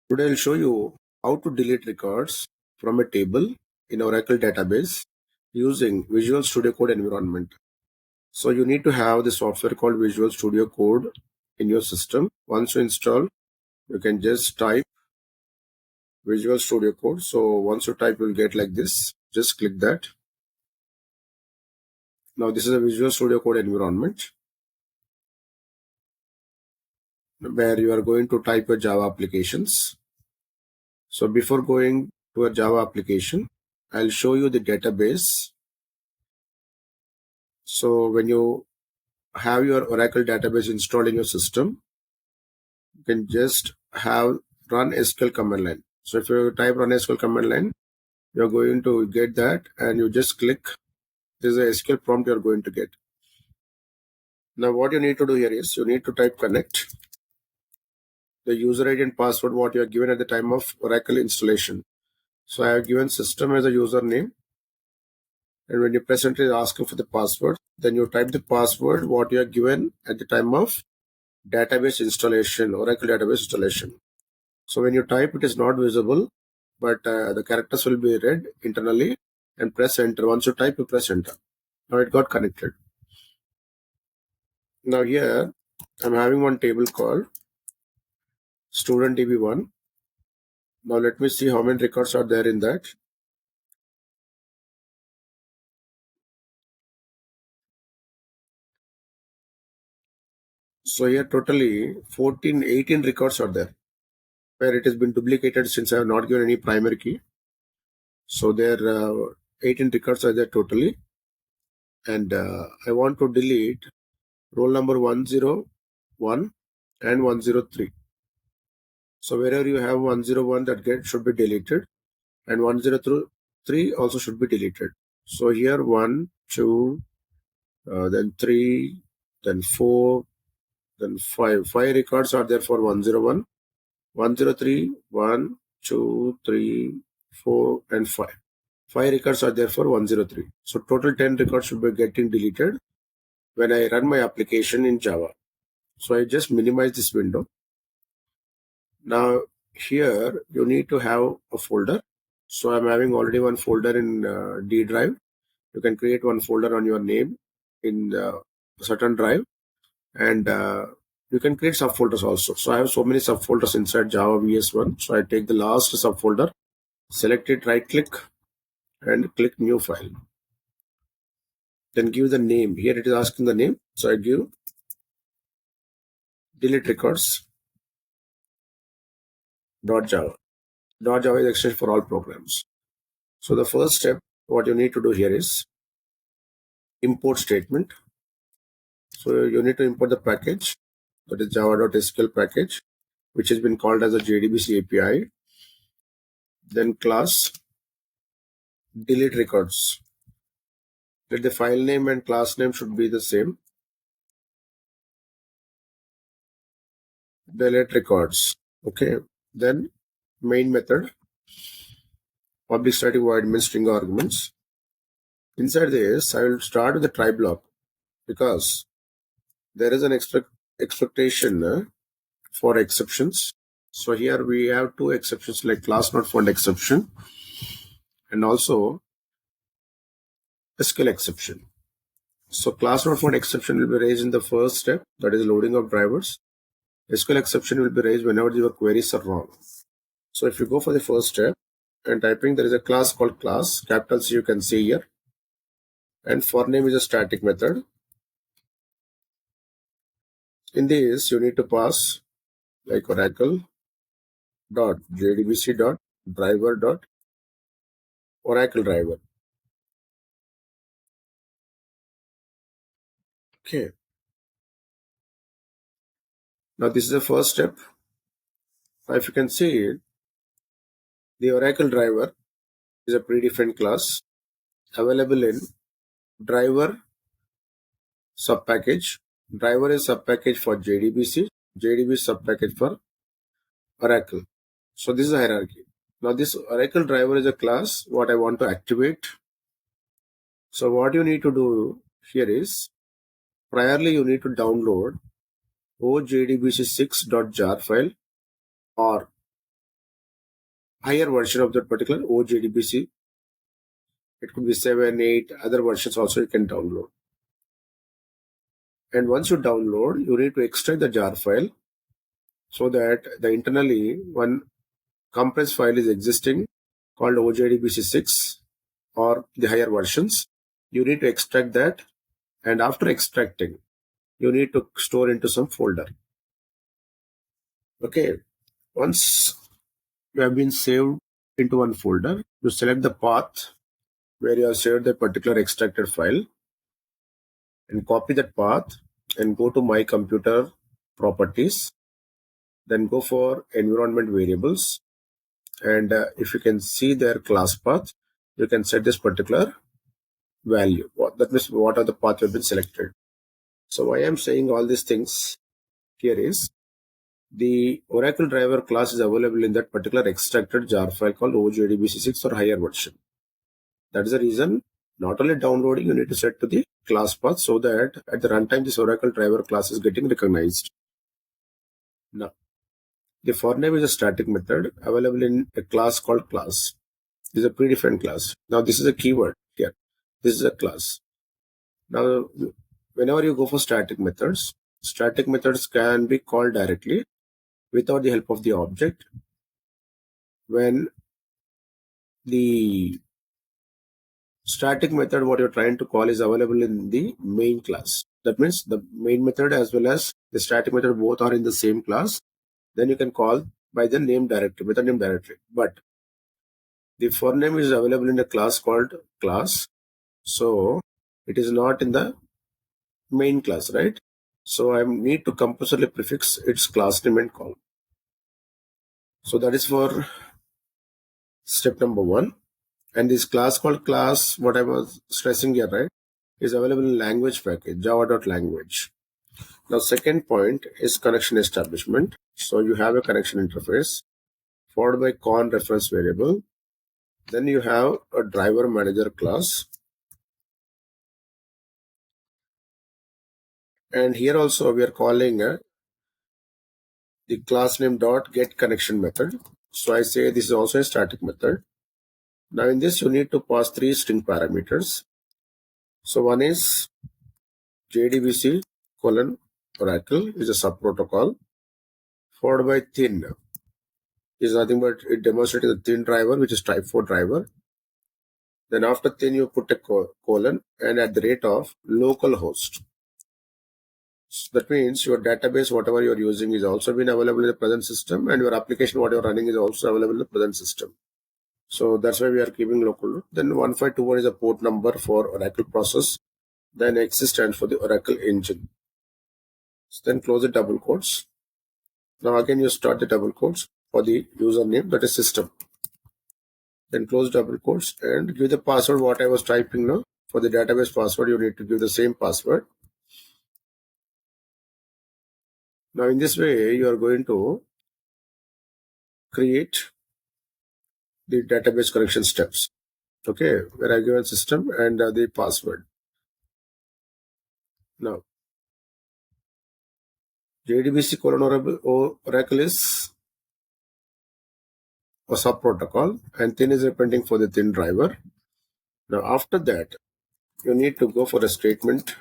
Today I'll show you how to delete records from a table in Oracle database using Visual Studio Code environment. So you need to have the software called Visual Studio Code in your system. Once you install, you can just type Visual Studio Code. So once you type, you'll get like this. Just click that. Now this is a Visual Studio Code environment where you are going to type your Java applications. So before going to a Java application, I'll show you the database. So when you have your Oracle database installed in your system, you can just have run SQL command line. So if you type run SQL command line, you're going to get that and you just click. This is a SQL prompt you're going to get. Now what you need to do here is you need to type connect, the user ID and password what you are given at the time of Oracle installation. So I have given system as a username, and when you press enter, it asking for the password. Then you type the password what you are given at the time of database installation, Oracle database installation. So when you type, it is not visible, but the characters will be read internally, and press enter. Once you type, you press enter. Now it got connected. Now here, I'm having one table called student DB1. Now let me see how many records are there in that. So here totally 18 records are there, where it has been duplicated since I have not given any primary key. So there 18 records are there totally. And I want to delete roll number 101 and 103. So wherever you have 101, that get should be deleted, and 103 also should be deleted. So here 1, 2, then 3, then 4, then 5. 5 records are there for 101, 103, 1, 2, 3, 4, and 5. 5 records are there for 103. So total 10 records should be getting deleted when I run my application in Java. So I just minimize this window. Now here you need to have a folder. So I'm having already one folder in D drive. You can create one folder on your name in a certain drive, and you can create subfolders also. So I have so many subfolders inside Java VS1. So I take the last subfolder, select it, right click, and click new file. Then give the name. Here it is asking the name. So I give delete records .java. .java is extension for all programs. So the first step, what you need to do here is import statement. So you need to import the package, that is java.sql package, which has been called as a JDBC API. Then class delete records. Let the file name and class name should be the same. Delete records. Okay. Then main method, public static void main string arguments. Inside this, I will start with the try block because there is an expectation for exceptions. So here we have two exceptions like class not found exception and also SQL exception. So class not found exception will be raised in the first step, that is loading of drivers. SQL exception will be raised whenever your queries are wrong. So if you go for the first step and typing, there is a class called class, capital C you can see here. And for name is a static method. In this, you need to pass like Oracle dot JDBC dot driver dot Oracle driver. Okay. Now this is the first step. Now if you can see, the Oracle driver is a predefined class available in driver subpackage. Driver is subpackage for JDBC, JDBC subpackage for Oracle. So this is a hierarchy. Now this Oracle driver is a class what I want to activate. So what you need to do here is, priorly you need to download ojdbc6.jar file or higher version of that particular OJDBC. It could be 7, 8, other versions also you can download. And once you download, you need to extract the jar file so that the internally one compressed file is existing called OJDBC6 or the higher versions. You need to extract that, and after extracting, you need to store into some folder. Okay, once you have been saved into one folder, you select the path where you have saved that particular extracted file and copy that path and go to my computer properties, then go for environment variables, and if you can see their class path, you can set this particular value. That means what are the path you have been selected. So why I'm saying all these things here is the Oracle driver class is available in that particular extracted jar file called OJDBC6 or higher version. That is the reason not only downloading, you need to set to the class path so that at the runtime this Oracle driver class is getting recognized. Now, the for name is a static method available in a class called class. This is a predefined class. Now this is a keyword here. This is a class. Now, whenever you go for static methods can be called directly without the help of the object when the static method what you're trying to call is available in the main class. That means the main method as well as the static method both are in the same class. Then you can call by the name directory, method name directory. But the for name is available in a class called class. So it is not in the main class, right? So I need to compulsorily prefix its class name and call. So that is for step number 1. And this class called class, what I was stressing here, right, is available in language package, java.language. Now, second point is connection establishment. So you have a connection interface followed by con reference variable. Then you have a driver manager class. And here also we are calling the class name dot get connection method. So I say this is also a static method. Now in this you need to pass 3 string parameters. So one is JDBC colon Oracle is a sub protocol followed by thin is nothing but it demonstrating the thin driver which is type 4 driver. Then after thin you put a colon and at the rate of localhost. So that means your database whatever you are using is also been available in the present system and your application what you are running is also available in the present system. So that's why we are keeping local. Then 1521 is a port number for Oracle process. Then X stands for the Oracle engine. So then close the double quotes. Now again you start the double quotes for the username that is system. Then close double quotes and give the password what I was typing now. For the database password you need to give the same password. Now in this way you are going to create the database connection steps. Okay, where I given system and the password. Now JDBC colon Oracle is a sub protocol and thin is representing for the thin driver. Now after that you need to go for a statement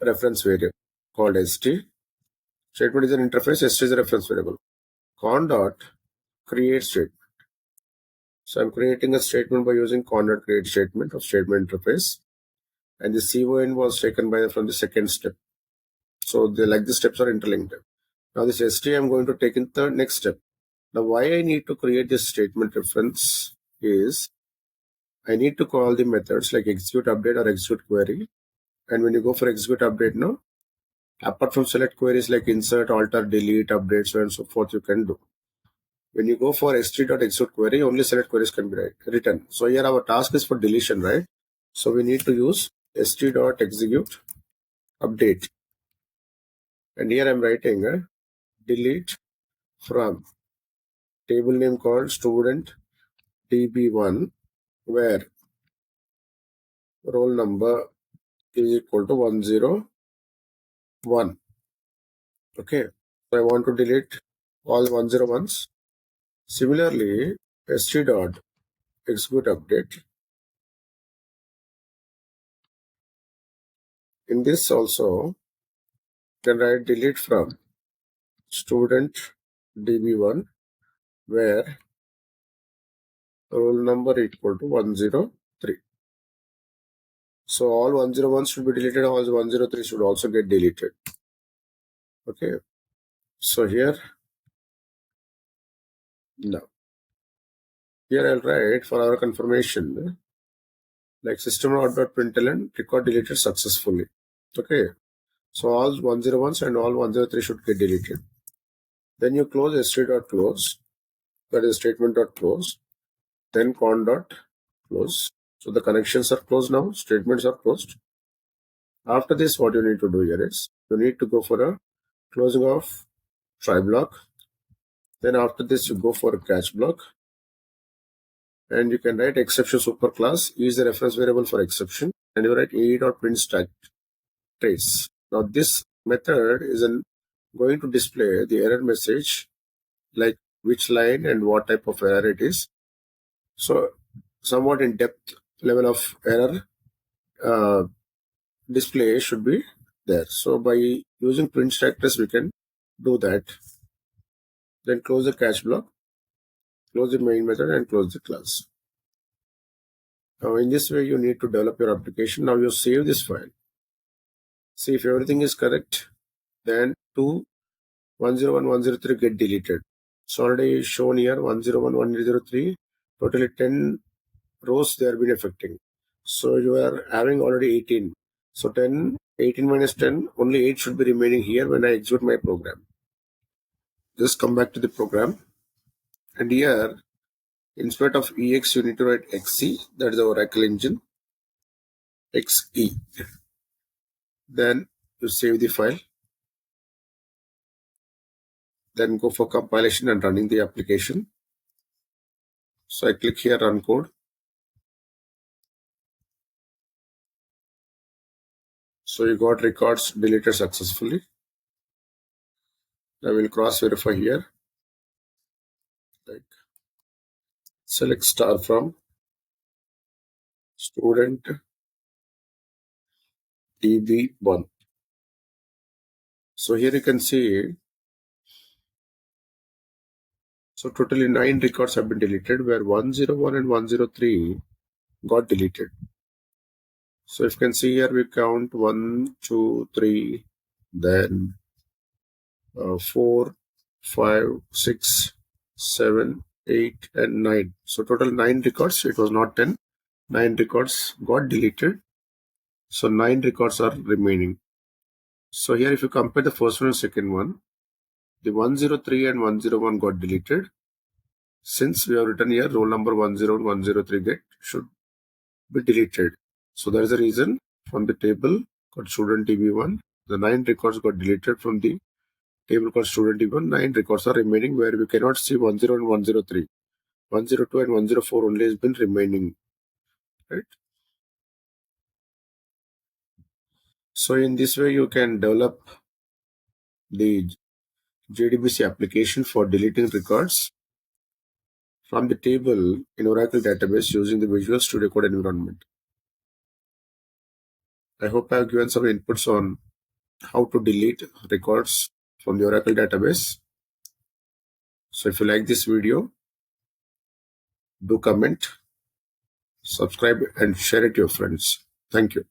reference variable called st. Statement is an interface, st is a reference variable. Con dot create statement. So I'm creating a statement by using con dot create statement of statement interface, and the con was taken from the second step. So the steps are interlinked. Now this st I'm going to take in the next step. Now why I need to create this statement reference is I need to call the methods like execute update or execute query. And when you go for execute update now, apart from select queries like insert, alter, delete, update, so on and so forth, you can do. When you go for st.execute query, only select queries can be written. So here our task is for deletion, right? So we need to use st.execute update. And here I'm writing delete from table name called student db1 where roll number is equal to 101. Okay, so I want to delete all 101s. Similarly, st dot execute update. In this also, can write delete from student db1 where roll number equal to 103. So all 101 should be deleted, all 103 should also get deleted. Okay. So here, now, here I'll write for our confirmation, like system.println record deleted successfully. Okay. So all 101s and all 103 should get deleted. Then you close st.close, that is statement.close, then con.close. So the connections are closed now, statements are closed. After this, what you need to do here is, you need to go for a closing of try block. Then after this, you go for a catch block. And you can write exception superclass is the reference variable for exception. And you write e.print stack trace. Now this method is going to display the error message, like which line and what type of error it is. So somewhat in depth level of error display should be there. So by using print stack trace, we can do that. Then close the catch block, close the main method, and close the class. Now in this way, you need to develop your application. Now you save this file. See if everything is correct, then 2, 101, 103 get deleted. So already shown here 101, 103, totally 10 rows they have been affecting. So you are having already 18. So 10, 18 minus 10, only 8 should be remaining here when I execute my program. Just come back to the program. And here, instead of EX, you need to write XE, that is the Oracle engine, XE. Then you save the file. Then go for compilation and running the application. So I click here, run code. So you got records deleted successfully. I will cross verify here. Like select star from student db1. So here you can see, so totally 9 records have been deleted, where 101 and 103 got deleted. So if you can see here, we count 1, 2, 3, then 4, 5, 6, 7, 8, and 9. So total 9 records. It was not 10. 9 records got deleted. So 9 records are remaining. So here if you compare the first one and second one, the 103 and 101 got deleted. Since we have written here roll number 101, 103 get should be deleted. So that is the reason from the table called student db1, the 9 records got deleted from the table called student db1. 9 records are remaining where we cannot see 10 and 103. 102 and 104 only has been remaining. Right? So in this way, you can develop the JDBC application for deleting records from the table in Oracle database using the Visual Studio Code environment. I hope I have given some inputs on how to delete records from the Oracle database. So if you like this video, do comment, subscribe, and share it to your friends. Thank you.